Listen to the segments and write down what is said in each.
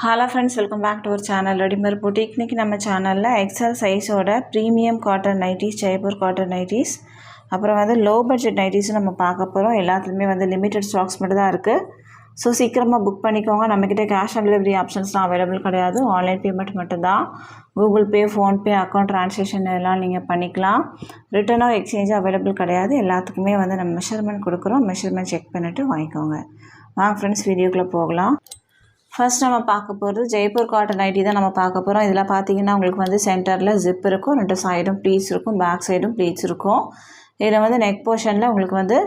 Hello friends, welcome back to our channel Ready-Made Boutique. இன்னைக்கு நம்ம சேனல்ல XL சைஸோட premium cotton nighties, Jaipur cotton nighties, அப்புறம் வந்து லோ பட்ஜெட் நைட்டிஸ் நம்ம பார்க்க போறோம். எல்லாத்துலயுமே வந்து லிமிட்டட் ஸ்டாக்ஸ் மட்டும் தான் இருக்கு. ஸோ சீக்கிரமாக புக் பண்ணிக்கோங்க. நம்மக்கிட்ட கேஷ் ஆன் டெலிவரி ஆப்ஷன்ஸ்லாம் அவைலபிள் கிடையாது. ஆன்லைன் பேமெண்ட் மட்டும்தான். Google Pay, PhonePe, account transaction எல்லாம் நீங்கள் பண்ணிக்கலாம். ரிட்டர்னோ எக்ஸ்சேஞ்சோ அவைலபிள் கிடையாது. எல்லாத்துக்குமே வந்து நம்ம மெஷர்மெண்ட் கொடுக்குறோம். மெஷர்மெண்ட் செக் பண்ணிவிட்டு வாங்கிக்கோங்க. வாங்க ஃப்ரெண்ட்ஸ், வீடியோக்குள்ளே போகலாம். ஃபர்ஸ்ட் நம்ம பார்க்க போகிறது ஜெய்ப்பூர் காட்டன் நைட்டி தான் நம்ம பார்க்க போகிறோம். இதில் பார்த்தீங்கன்னா உங்களுக்கு வந்து சென்டரில் ஜிப் இருக்கும், 2 சைடும் ப்ளீட்ஸ் இருக்கும், பேக் சைடும் ப்ளீட்ஸ் இருக்கும். இதில் வந்து நெக் போர்ஷனில் உங்களுக்கு வந்து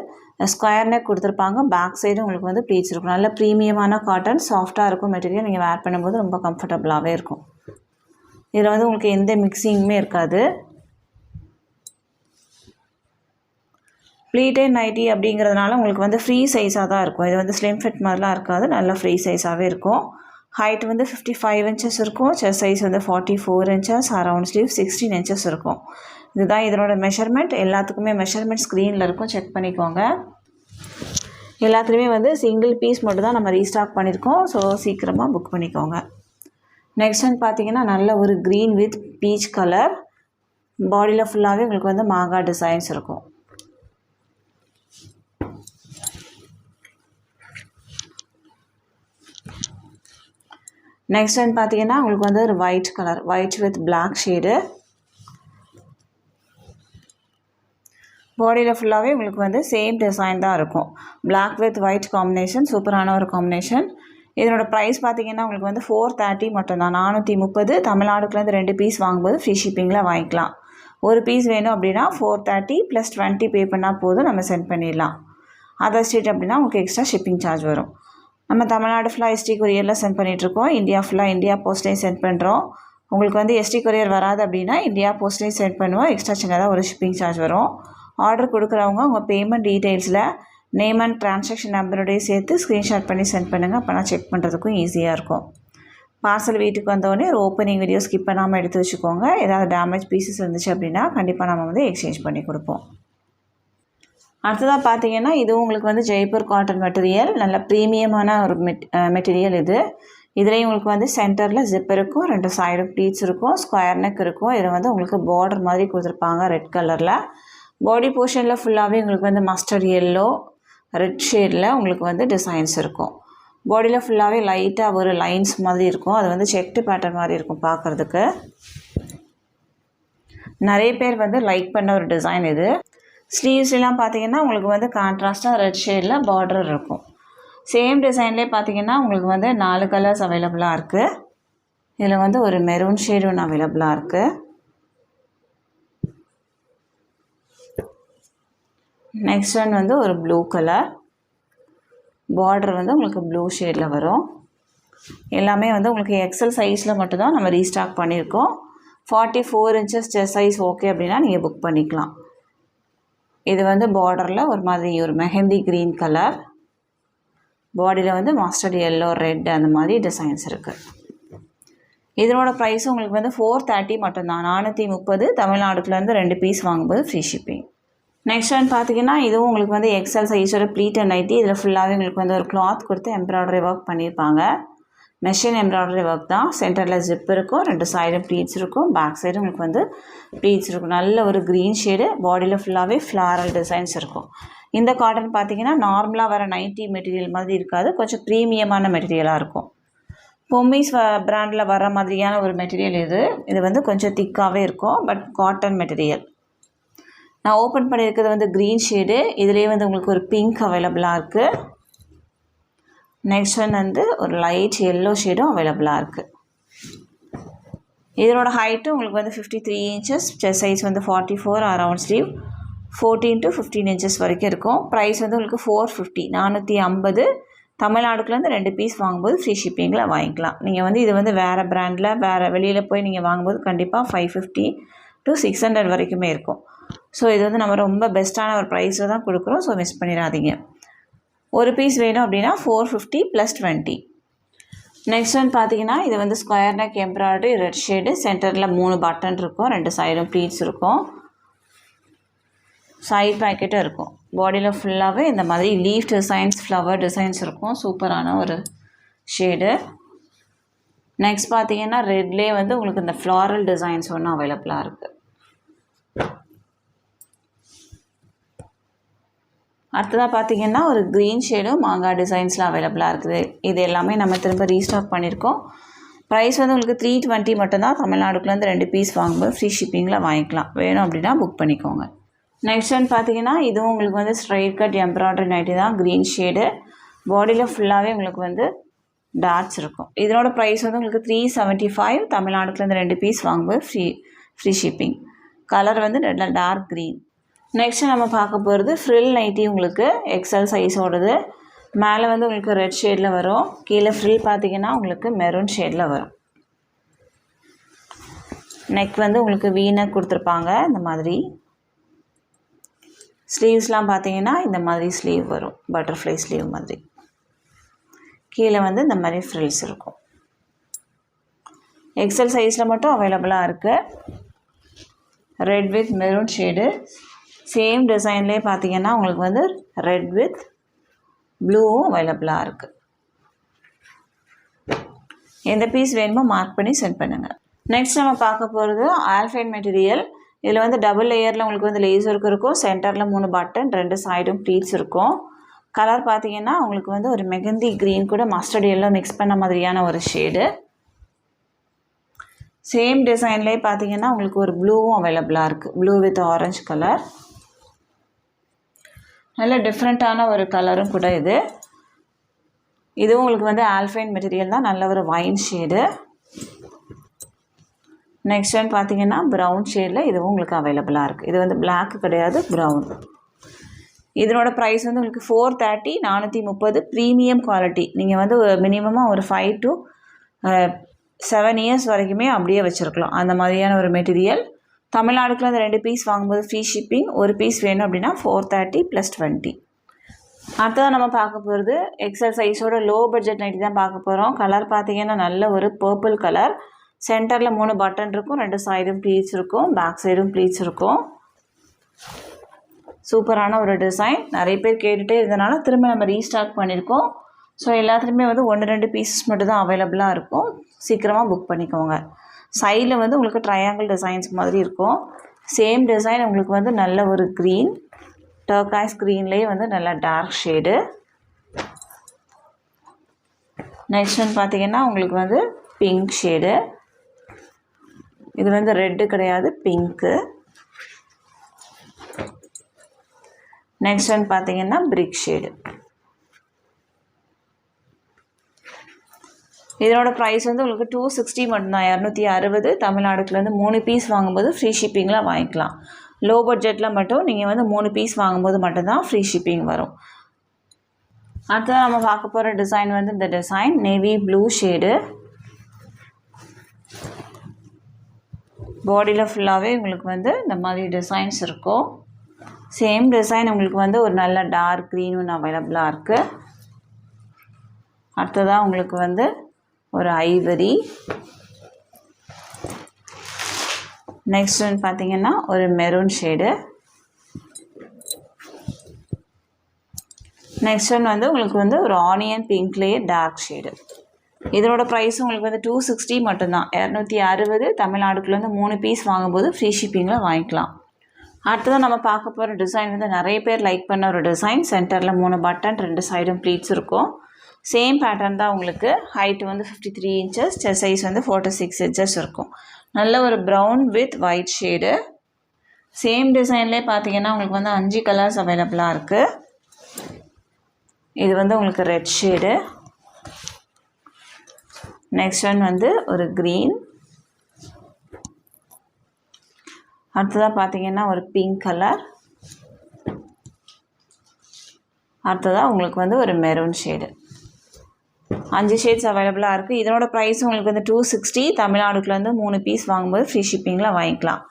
ஸ்கொயர் நெக் கொடுத்துருப்பாங்க, பேக் சைடும் உங்களுக்கு வந்து ப்ளீட்ஸ் இருக்கும். நல்ல ப்ரீமியமான காட்டன், சாஃப்டாக இருக்கும் மெட்டீரியல். நீங்கள் வேர் பண்ணும்போது ரொம்ப கம்ஃபர்டபுளாகவே இருக்கும். இதில் வந்து உங்களுக்கு எந்த மிக்சிங்குமே இருக்காது. ப்ளீட்டட் நைட்டி அப்படிங்கிறதுனால உங்களுக்கு வந்து ஃப்ரீ சைஸாக தான் இருக்கும். இது வந்து ஸ்லிம் ஃபிட் மாதிரிலாம் இருக்காது, நல்லா ஃப்ரீ சைஸாகவே இருக்கும். ஹைட் வந்து 55 இன்ச்சஸ் இருக்கும். செஸ்ட் சைஸ் வந்து 44 இன்ச்சஸ், அரவுண்ட் ஸ்லீவ் 16 இன்ச்சஸ் இருக்கும். இதுதான் இதனோட மெஷர்மெண்ட். எல்லாத்துக்குமே மெஷர்மெண்ட் ஸ்க்ரீனில் இருக்கும், செக் பண்ணிக்கோங்க. எல்லாத்துலேயுமே வந்து சிங்கிள் பீஸ் மட்டும் தான் நம்ம ரீஸ்டாக் பண்ணியிருக்கோம். ஸோ சீக்கிரமாக புக் பண்ணிக்கோங்க. நெக்ஸ்ட் வந்து பார்த்தீங்கன்னா நல்ல ஒரு க்ரீன் வித் பீச் கலர். பாடியில் ஃபுல்லாகவே உங்களுக்கு வந்து மாங்கா டிசைன்ஸ் இருக்கும். நெக்ஸ்ட் வந்து பார்த்தீங்கன்னா உங்களுக்கு வந்து ஒரு white colour, white with black shade. பாடியில் ஃபுல்லாகவே உங்களுக்கு வந்து சேம் டிசைன் தான் இருக்கும். பிளாக் வித் ஒயிட் காம்பினேஷன், சூப்பரான ஒரு காம்பினேஷன். இதனோட ப்ரைஸ் பார்த்தீங்கன்னா உங்களுக்கு வந்து 430 மட்டும்தான், 430. தமிழ்நாடுக்குலேருந்து 2 பீஸ் வாங்கும்போது ஃப்ரீ ஷிப்பிங்கில் வாங்கிக்கலாம். ஒரு பீஸ் வேணும் அப்படின்னா 430 + 20 பே பண்ணால் போதும், நம்ம சென்ட் பண்ணிடலாம். அதர் ஸ்டேட் அப்படின்னா உங்களுக்கு எக்ஸ்ட்ரா ஷிப்பிங் சார்ஜ் வரும். நம்ம தமிழ்நாடு ஃபுல்லாக எஸ்டி கொரியரில் சென்ட் பண்ணிகிட்ருக்கோம். இந்தியா ஃபுல்லாக இந்தியா போஸ்ட்லேயும் சென்ட் பண்ணுறோம். உங்களுக்கு வந்து எஸ்டி கொரியர் வராது அப்படின்னா இந்தியா போஸ்ட்லேயும் சென்ட் பண்ணுவோம். எக்ஸ்ட்ரா சின்னதாக ஒரு ஷிப்பிங் சார்ஜ் வரும். ஆர்டர் கொடுக்குறவங்க உங்கள் பேமெண்ட் டீட்டெயில்ஸில் நேம் அண்ட் ட்ரான்சாக்ஷன் நம்பரோடய சேர்த்து ஸ்க்ரீன்ஷாட் பண்ணி சென்ட் பண்ணுங்கள். அப்போ நான் செக் பண்ணுறதுக்கும் ஈஸியாக இருக்கும். பார்சல் வீட்டுக்கு வந்தோடனே ஒரு ஓப்பனிங் வீடியோ ஸ்கிப் பண்ணாமல் எடுத்து வச்சுக்கோங்க. ஏதாவது டேமேஜ் பீசஸ் இருந்துச்சு அப்படின்னா கண்டிப்பாக நம்ம வந்து எக்ஸ்சேஞ்ச் பண்ணி கொடுப்போம். அடுத்ததாக பார்த்தீங்கன்னா இதுவும் உங்களுக்கு வந்து ஜெய்ப்பூர் காட்டன் மெட்டீரியல், நல்ல ப்ரீமியமான ஒரு மெட்டீரியல் இது. இதுலேயும் உங்களுக்கு வந்து சென்டரில் ஜிப் இருக்கும், 2 சைடும் ப்ளீட்ஸ் இருக்கும், ஸ்கொயர் நெக் இருக்கும். இதில் வந்து உங்களுக்கு பார்டர் மாதிரி கொடுத்துருப்பாங்க ரெட் கலரில். பாடி போர்ஷனில் ஃபுல்லாகவே உங்களுக்கு வந்து மஸ்டர்ட் எல்லோ, ரெட் ஷேடில் உங்களுக்கு வந்து டிசைன்ஸ் இருக்கும். பாடியில் ஃபுல்லாகவே லைட்டாக ஒரு லைன்ஸ் மாதிரி இருக்கும். அது வந்து செக்டு பேட்டர்ன் மாதிரி இருக்கும் பார்க்குறதுக்கு. நிறைய பேர் வந்து லைக் பண்ண ஒரு டிசைன் இது. ஸ்லீவ்ஸ்லாம் பார்த்தீங்கன்னா உங்களுக்கு வந்து கான்ட்ராஸ்ட்டாக ரெட் ஷேடில் பார்டர் இருக்கும். சேம் டிசைன்லேயே பார்த்தீங்கன்னா உங்களுக்கு வந்து 4 கலர்ஸ் அவைலபிளாக இருக்குது. இதில் வந்து ஒரு மெரூன் ஷேடு ஒன்று அவைலபிளாக இருக்குது. நெக்ஸ்ட் ஒன் வந்து ஒரு ப்ளூ கலர். பார்டர் வந்து உங்களுக்கு ப்ளூ ஷேடில் வரும். எல்லாமே வந்து உங்களுக்கு எக்ஸல் சைஸில் மட்டும்தான் நம்ம ரீஸ்டாக் பண்ணியிருக்கோம். 44 இன்ச்சஸ் செஸ்ட் சைஸ் ஓகே அப்படின்னா நீங்கள் புக் பண்ணிக்கலாம். இது வந்து பார்டரில் ஒரு மாதிரி ஒரு மெஹந்தி க்ரீன் கலர், பாடியில் வந்து மஸ்டர்ட் எல்லோ, ரெட் அந்த மாதிரி டிசைன்ஸ் இருக்குது. இதனோட ப்ரைஸ் உங்களுக்கு வந்து 430 மட்டும்தான், 430. தமிழ்நாடுக்குலேருந்து 2 பீஸ் வாங்கும்போது ஃப்ரீ ஷிப்பிங். நெக்ஸ்ட் ஒன் பார்த்தீங்கன்னா இதுவும் உங்களுக்கு வந்து எக்ஸல் சைஸோட ப்ளீட்டட் நைட்டி. இதில் ஃபுல்லாகவே உங்களுக்கு வந்து ஒரு கிளாத் கொடுத்து எம்ப்ராய்டரி ஒர்க் பண்ணியிருப்பாங்க. மெஷின் எம்ப்ராய்டரி ஒர்க் தான். சென்டரில் ஜிப் இருக்கும், 2 சைடும் ப்ளீட்ஸ் இருக்கும், பேக் சைடும் உங்களுக்கு வந்து ப்ளீட்ஸ் இருக்கும். நல்ல ஒரு க்ரீன் ஷேடு, பாடியில் ஃபுல்லாகவே ஃப்ளாரல் டிசைன்ஸ் இருக்கும். இந்த காட்டன் பார்த்தீங்கன்னா நார்மலாக வர நைட்டி மெட்டீரியல் மாதிரி இருக்காது, கொஞ்சம் ப்ரீமியமான மெட்டீரியலாக இருக்கும். பொம்மிஸ் பிராண்டில் வர மாதிரியான ஒரு மெட்டீரியல் இது. இது வந்து கொஞ்சம் திக்காகவே இருக்கும், பட் காட்டன் மெட்டீரியல். நான் ஓப்பன் பண்ணியிருக்கிறது வந்து க்ரீன் ஷேடு. இதுலேயே வந்து உங்களுக்கு ஒரு பிங்க் அவைலபிளாக இருக்குது. நெக்ஸ்ட் ஒன் வந்து ஒரு லைட் எல்லோ ஷேடும் அவைலபிளாக இருக்குது. இதனோட ஹைட்டு உங்களுக்கு வந்து 53 இன்ச்சஸ், செஸ்ட் சைஸ் வந்து 44, அரவுண்ட் ஸ்லீவ் 14 to 15 இன்ச்சஸ் வரைக்கும் இருக்கும். ப்ரைஸ் வந்து உங்களுக்கு 450, 450. தமிழ்நாடுக்குலேருந்து 2 பீஸ் வாங்கும்போது ஃப்ரீ ஷிப்பிங்கில் வாங்கிக்கலாம். நீங்கள் வந்து இது வந்து வேறு பிராண்டில் வேறு வெளியில் போய் நீங்கள் வாங்கும்போது கண்டிப்பாக 550 to 600 வரைக்குமே இருக்கும். ஸோ இது வந்து நம்ம ரொம்ப பெஸ்ட்டான ஒரு ப்ரைஸில் தான் கொடுக்குறோம். ஸோ மிஸ் பண்ணிடாதீங்க. ஒரு பீஸ் வேணும் அப்படின்னா 450 + 20. நெக்ஸ்ட் ஒன் பார்த்தீங்கன்னா இது வந்து square neck embroidery red shade. சென்டரில் 3 பட்டன் இருக்கும், 2 சைடும் ப்ளீட்ஸ் இருக்கும், சைட் பேக்கெட்டும் இருக்கும். பாடியில் ஃபுல்லாகவே இந்த மாதிரி லீஃப் டிசைன்ஸ், ஃப்ளவர் டிசைன்ஸ் இருக்கும். சூப்பரான ஒரு ஷேடு. நெக்ஸ்ட் பார்த்தீங்கன்னா ரெட்லேயே வந்து உங்களுக்கு இந்த ஃப்ளாரல் டிசைன்ஸ் ஒன்று அவைலபிளாக இருக்குது. அடுத்ததாக பார்த்தீங்கன்னா ஒரு க்ரீன் ஷேடும் மாங்காய் டிசைன்ஸில் அவைலபிளாக இருக்குது. இது எல்லாமே நம்ம திரும்ப ரீஸ்டாக் பண்ணியிருக்கோம். ப்ரைஸ் வந்து உங்களுக்கு 320 மட்டும்தான். தமிழ்நாடுக்குள்ளேருந்து 2 பீஸ் வாங்கும்போது ஃப்ரீ ஷிப்பிங்கில் வாங்கிக்கலாம். வேணும் அப்படின்னா புக் பண்ணிக்கோங்க. நெக்ஸ்ட் ஒன் பார்த்தீங்கன்னா இதுவும் உங்களுக்கு வந்து ஸ்ட்ரைட் கட் எம்ப்ராய்டரி நைட்டி தான். க்ரீன் ஷேடு, பாடியில் ஃபுல்லாகவே உங்களுக்கு வந்து டாட்ஸ் இருக்கும். இதனோட ப்ரைஸ் வந்து உங்களுக்கு 375. தமிழ்நாடுக்குள்ளேருந்து 2 பீஸ் வாங்கும்போது ஃப்ரீ ஷிப்பிங். கலர் வந்து நல்லா டார்க் க்ரீன். நெக்ஸ்ட்டு நம்ம பார்க்க போகிறது ஃப்ரில் நைட்டி. உங்களுக்கு எக்ஸல் சைஸோடது. மேலே வந்து உங்களுக்கு ரெட் ஷேடில் வரும். கீழே ஃப்ரில் பார்த்தீங்கன்னா உங்களுக்கு மெரூன் ஷேடில் வரும். நெக் வந்து உங்களுக்கு வீனக் கொடுத்துருப்பாங்க இந்த மாதிரி. ஸ்லீவ்ஸ்லாம் பார்த்தீங்கன்னா இந்த மாதிரி ஸ்லீவ் வரும், பட்டர்ஃப்ளை ஸ்லீவ் மாதிரி. கீழே வந்து இந்த மாதிரி ஃப்ரில்ஸ் இருக்கும். எக்ஸல் சைஸில் மட்டும் அவைலபிளாக இருக்குது. Red with maroon shade. Same டிசைன்லேயே பார்த்தீங்கன்னா உங்களுக்கு வந்து ரெட் வித் ப்ளூவும் அவைலபிளாக இருக்குது. எந்த பீஸ் வேணுமோ மார்க் பண்ணி சென்ட் பண்ணுங்கள். நெக்ஸ்ட் நம்ம பார்க்க போகிறது ஆல்ஃபைன் மெட்டீரியல். இதில் வந்து டபுள் லேயரில் உங்களுக்கு வந்து லேஸ் ஒர்க் இருக்கும். சென்டரில் 3 பட்டன், 2 சைடும் ப்ளீட்ஸ் இருக்கும். கலர் பார்த்தீங்கன்னா உங்களுக்கு வந்து ஒரு மெகந்தி க்ரீன் கூட மஸ்டர்ட் எல்லோ மிக்ஸ் பண்ண மாதிரியான ஒரு ஷேடு. சேம் டிசைன்லேயே பார்த்தீங்கன்னா உங்களுக்கு ஒரு ப்ளூவும் அவைலபிளாக இருக்குது. Blue with orange colour. நல்ல டிஃப்ரெண்ட்டான ஒரு கலரும் கூட இது. இதுவும் உங்களுக்கு வந்து ஆல்ஃபைன் மெட்டீரியல் தான். நல்ல ஒரு வைன் ஷேடு. நெக்ஸ்ட் ஒன் பார்த்தீங்கன்னா ப்ரௌன் ஷேடில் இதுவும் உங்களுக்கு அவைலபிளாக இருக்குது. இது வந்து பிளாக் கிடையாது, ப்ரௌன். இதனோட ப்ரைஸ் வந்து உங்களுக்கு 430, 430. Premium quality. நீங்கள் வந்து மினிமமாக ஒரு 5 to 7 இயர்ஸ் வரைக்குமே அப்படியே வச்சுருக்கலாம். அந்த மாதிரியான ஒரு மெட்டீரியல். தமிழ்நாடுக்குள்ள அந்த 2 பீஸ் வாங்கும்போது ஃப்ரீ ஷிப்பிங். ஒரு பீஸ் வேணும் அப்படின்னா 430 + 20. அடுத்ததான் நம்ம பார்க்க போகிறது எக்ஸல் சைஸோட லோ பட்ஜெட் நைட்டி தான் பார்க்க போகிறோம். கலர் பார்த்தீங்கன்னா நல்ல ஒரு பர்பிள் கலர். சென்டரில் 3 பட்டன் இருக்கும், 2 சைடும் ப்ளீட்ஸ் இருக்கும், பேக் சைடும் ப்ளீட்ஸ் இருக்கும். சூப்பரான ஒரு டிசைன். நிறைய பேர் கேட்டுகிட்டே இருந்தனால திரும்ப நம்ம ரீஸ்டாக் பண்ணியிருக்கோம். ஸோ எல்லாத்துலேயுமே வந்து 1-2 பீசஸ் மட்டும் தான் அவைலபிளாக இருக்கும். சீக்கிரமாக புக் பண்ணிக்கோங்க. சைடில் வந்து உங்களுக்கு ட்ரையாங்கிள் டிசைன்ஸ் மாதிரி இருக்கும். சேம் டிசைன் உங்களுக்கு வந்து நல்ல ஒரு க்ரீன், டர்காய்ஸ் க்ரீன்லேயே வந்து நல்ல டார்க் ஷேடு. நெக்ஸ்ட் ஒன் பார்த்தீங்கன்னா உங்களுக்கு வந்து பிங்க் ஷேடு. இது வந்து ரெட்டு கிடையாது, பிங்க்கு. நெக்ஸ்ட் ஒன் பார்த்தீங்கன்னா பிரிக் ஷேடு. இதனோட ப்ரைஸ் வந்து உங்களுக்கு 260 மட்டும்தான். 260. தமிழ்நாடுக்குலேருந்து 3 பீஸ் வாங்கும்போது ஃப்ரீ ஷிப்பிங்கில் வாங்கிக்கலாம். லோ பட்ஜெட்டில் மட்டும் நீங்கள் வந்து 3 பீஸ் வாங்கும்போது மட்டும்தான் ஃப்ரீ ஷிப்பிங் வரும். அடுத்ததான் நம்ம பார்க்க போகிற டிசைன் வந்து இந்த டிசைன் நேவி ப்ளூ ஷேடு. பாடியில் ஃபுல்லாகவே உங்களுக்கு வந்து இந்த மாதிரி டிசைன்ஸ் இருக்கும். சேம் டிசைன் உங்களுக்கு வந்து ஒரு நல்ல டார்க் க்ரீன் ஒன்று அவைலபிளாக இருக்குது. அடுத்ததாக உங்களுக்கு வந்து ஒரு ஐவரி. நெக்ஸ்ட் ஒன் பார்த்தீங்கன்னா ஒரு மெரூன் ஷேடு. நெக்ஸ்ட் ஒன் வந்து உங்களுக்கு வந்து ஒரு ஆனியன் பிங்க்லேயே டார்க் ஷேடு. இதனோட ப்ரைஸ் உங்களுக்கு வந்து 260 மட்டும்தான். 260. தமிழ்நாடுக்குள்ளேருந்து 3 பீஸ் வாங்கும்போது ஃப்ரீ ஷிப்பிங்கில் வாங்கிக்கலாம். அடுத்ததான் நம்ம பார்க்க போகிற டிசைன் வந்து நிறைய பேர் லைக் பண்ண ஒரு டிசைன். சென்டரில் 3 பட்டன், 2 சைடும் ப்ளீட்ஸ் இருக்கும். சேம் பேட்டர்ன் தான். உங்களுக்கு ஹைட் வந்து 53 inches, செஸ்ட் சைஸ் வந்து 46 inches இருக்கும். நல்ல ஒரு brown with white shade. Same டிசைன்லேயே பார்த்தீங்கன்னா உங்களுக்கு வந்து 5 கலர்ஸ் அவைலபிளாக இருக்குது. இது வந்து உங்களுக்கு ரெட் ஷேடு. நெக்ஸ்ட் ஒன் வந்து ஒரு க்ரீன். அடுத்ததாக பார்த்தீங்கன்னா ஒரு பிங்க் கலர். அடுத்ததாக உங்களுக்கு வந்து ஒரு மெரூன் ஷேடு. 5 ஷேட்ஸ் அவைலபிளாக இருக்குது. இதனோட ப்ரைஸ் உங்களுக்கு வந்து 260. தமிழ்நாடுக்குள்ளேருந்து 3 பீஸ் வாங்கும்போது ஃப்ரீ ஷிப்பிங்கில் வாங்கிக்கலாம்.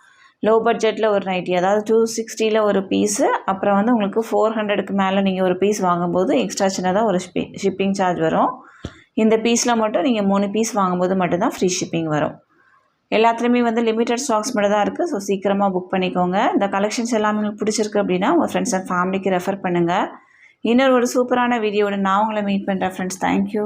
லோ பட்ஜெட்டில் ஒரு நைட்டி, அதாவது 260 ஒரு பீஸு. அப்புறம் வந்து உங்களுக்கு 400க்கு மேலே நீங்கள் ஒரு பீஸ் வாங்கும்போது எக்ஸ்ட்ரா சின்னதாக ஒரு ஷிப்பிங் சார்ஜ் வரும். இந்த பீஸில் மட்டும் நீங்கள் 3 பீஸ் வாங்கும்போது மட்டும்தான் ஃப்ரீ ஷிப்பிங் வரும். எல்லாத்துலேயுமே வந்து லிமிட்டட் ஸ்டாக்ஸ் மட்டும் தான் இருக்குது. ஸோ சீக்கிரமாக புக் பண்ணிக்கோங்க. இந்த கலெக்ஷன்ஸ் எல்லாமே உங்களுக்கு பிடிச்சிருக்கு அப்படின்னா உங்கள் ஃப்ரெண்ட்ஸ் அண்ட் ஃபேமிலிக்கு ரெஃபர் பண்ணுங்கள். இன்னொரு ஒரு சூப்பரான வீடியோட நான் உங்களை மீட் பண்ணுறேன் ஃப்ரெண்ட்ஸ். தேங்க்யூ.